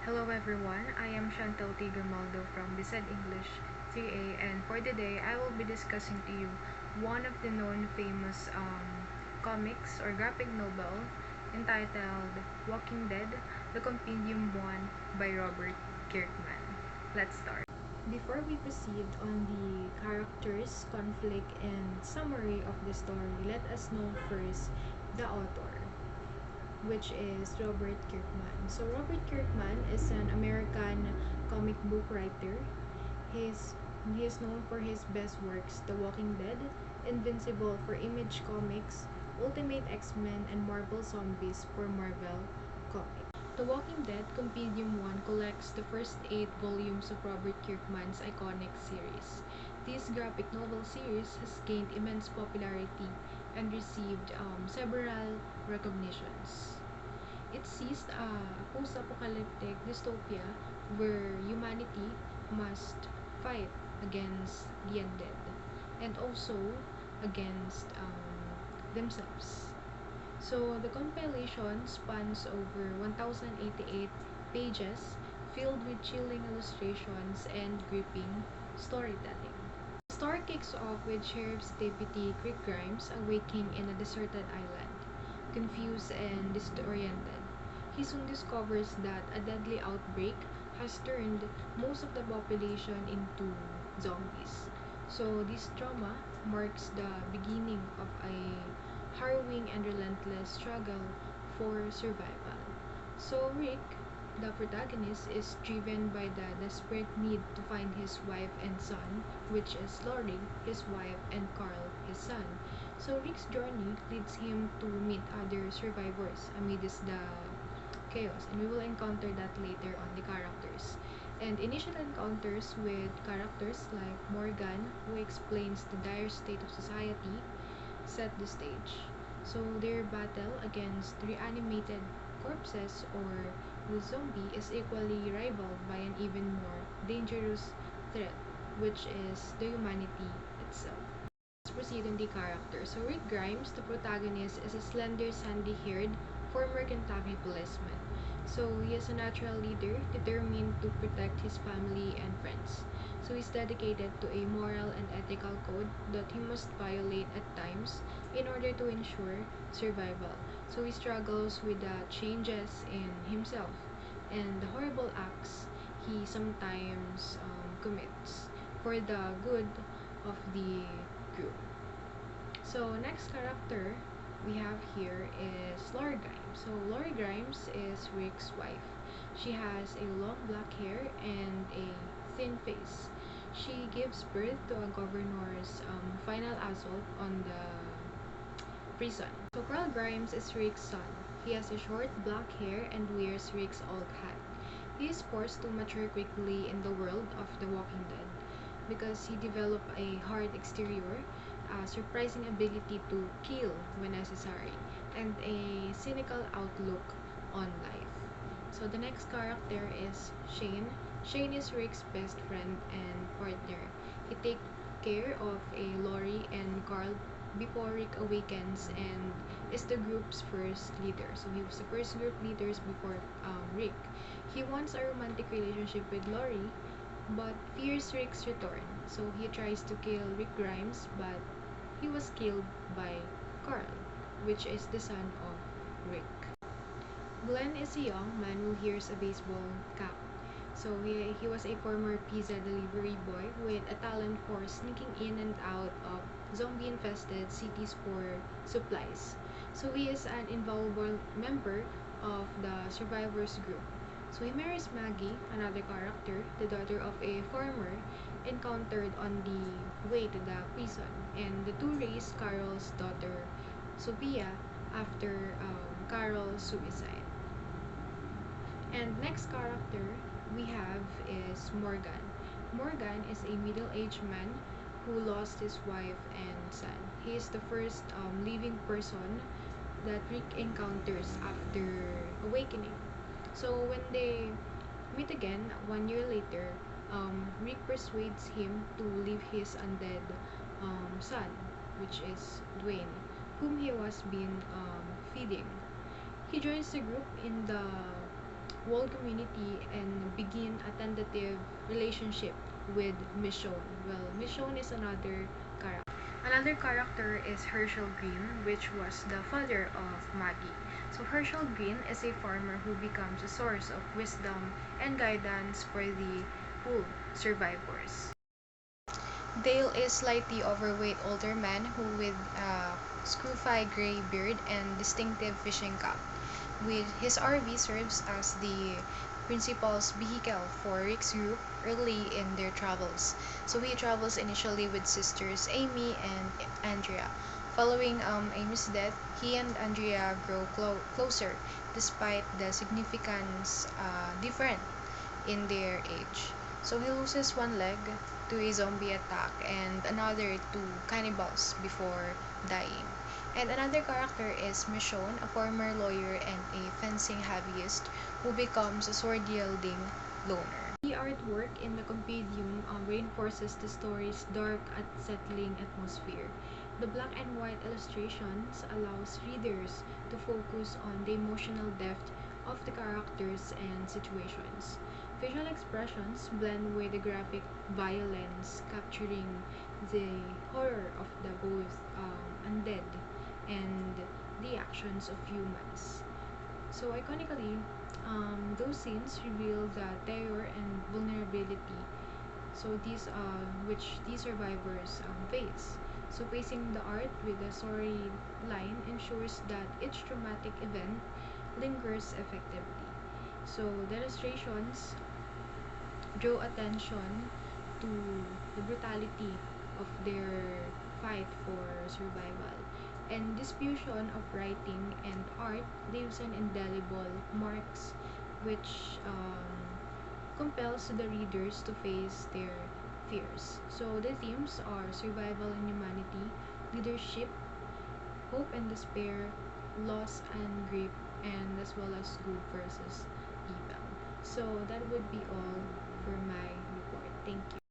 Hello everyone, I am Chantel Grimaldo from BSED English CA, and for today I will be discussing to you one of the known famous comics or graphic novel entitled Walking Dead, the Compendium One by Robert Kirkman. Let's start. Before we proceed on the characters, conflict, and summary of the story, let us know first the author, which is Robert Kirkman. So Robert Kirkman is an American comic book writer. He is known for his best works, The Walking Dead, Invincible for Image Comics, Ultimate X-Men, and Marvel Zombies for Marvel Comics. The Walking Dead Compendium One collects the first 8 volumes of Robert Kirkman's iconic series. This graphic novel series has gained immense popularity and received several recognitions. It sees a post-apocalyptic dystopia where humanity must fight against the undead and also against themselves. So the compilation spans over 1088 pages filled with chilling illustrations and gripping storytelling. The story kicks off with Sheriff's Deputy Rick Grimes awaking in a deserted island, confused and disoriented. He soon discovers that a deadly outbreak has turned most of the population into zombies. So this trauma marks the beginning of a harrowing and relentless struggle for survival. So Rick, the protagonist, is driven by the desperate need to find his wife and son, which is Lori, his wife, and Carl, his son. So Rick's journey leads him to meet other survivors amidst the chaos, and we will encounter that later on the characters. And initial encounters with characters like Morgan, who explains the dire state of society, set the stage. So their battle against reanimated corpses or the zombie is equally rivaled by an even more dangerous threat, which is the humanity itself. Let's proceed on the character. So Rick Grimes, the protagonist, is a slender, sandy-haired former Kentucky policeman. So he is a natural leader, determined to protect his family and friends. So he's dedicated to a moral and ethical code that he must violate at times in order to ensure survival. So he struggles with the changes in himself and the horrible acts he sometimes commits for the good of the group. So next character we have here is Lori Grimes. So Lori Grimes is Rick's wife. She has a long black hair and a thin face. She gives birth to a governor's final assault on the prison. So Carl Grimes is Rick's son. He has a short black hair and wears Rick's old hat. He is forced to mature quickly in the world of The Walking Dead because he developed a hard exterior, a surprising ability to kill when necessary, and a cynical outlook on life. So the next character is Shane. Shane is Rick's best friend and partner. He takes care of a Lori and Carl before Rick awakens and is the group's first leader. So he was the first group leaders before Rick. He wants a romantic relationship with Lori but fears Rick's return. So he tries to kill Rick Grimes, but he was killed by Carl, which is the son of Rick. Glenn is a young man who hears a baseball cap. So he was a former pizza delivery boy with a talent for sneaking in and out of zombie-infested cities for supplies. So he is an invaluable member of the survivors group. So he marries Maggie, another character, the daughter of a farmer, encountered on the way to the prison, and the two raise Carol's daughter, Sophia, after Carol's suicide. And next character we have is Morgan. Morgan is a middle-aged man who lost his wife and son. He is the first living person that Rick encounters after awakening. So when they meet again 1 year later, Rick persuades him to leave his undead son, which is Dwayne, whom he was been feeding. He joins the group in the whole community and begin a tentative relationship with Michonne. Well, Michonne is another character. Another character is Herschel Green, which was the father of Maggie. So Herschel Green is a farmer who becomes a source of wisdom and guidance for the pool survivors. Dale is slightly overweight older man who with a screwfy gray beard and distinctive fishing cap. With his RV serves as the principal's vehicle for Rick's group early in their travels. So he travels initially with sisters Amy and Andrea. Following Amy's death, he and Andrea grow closer despite the significance different in their age. So he loses one leg to a zombie attack and another to cannibals before dying. And another character is Michonne, a former lawyer and a fencing hobbyist who becomes a sword-wielding loner. The artwork in the Compendium reinforces the story's dark and settling atmosphere. The black and white illustrations allows readers to focus on the emotional depth of the characters and situations. Facial expressions blend with the graphic violence, capturing the horror of the both undead and the actions of humans. So iconically, those scenes reveal the terror and vulnerability. So which these survivors face. So pacing the art with the storyline ensures that each traumatic event lingers effectively. So the illustrations draw attention to the brutality of their fight for survival. And this fusion of writing and art leaves an indelible marks which compels the readers to face their fears. So the themes are survival and humanity, leadership, hope and despair, loss and grief, and as well as good versus evil. So that would be all for my report. Thank you.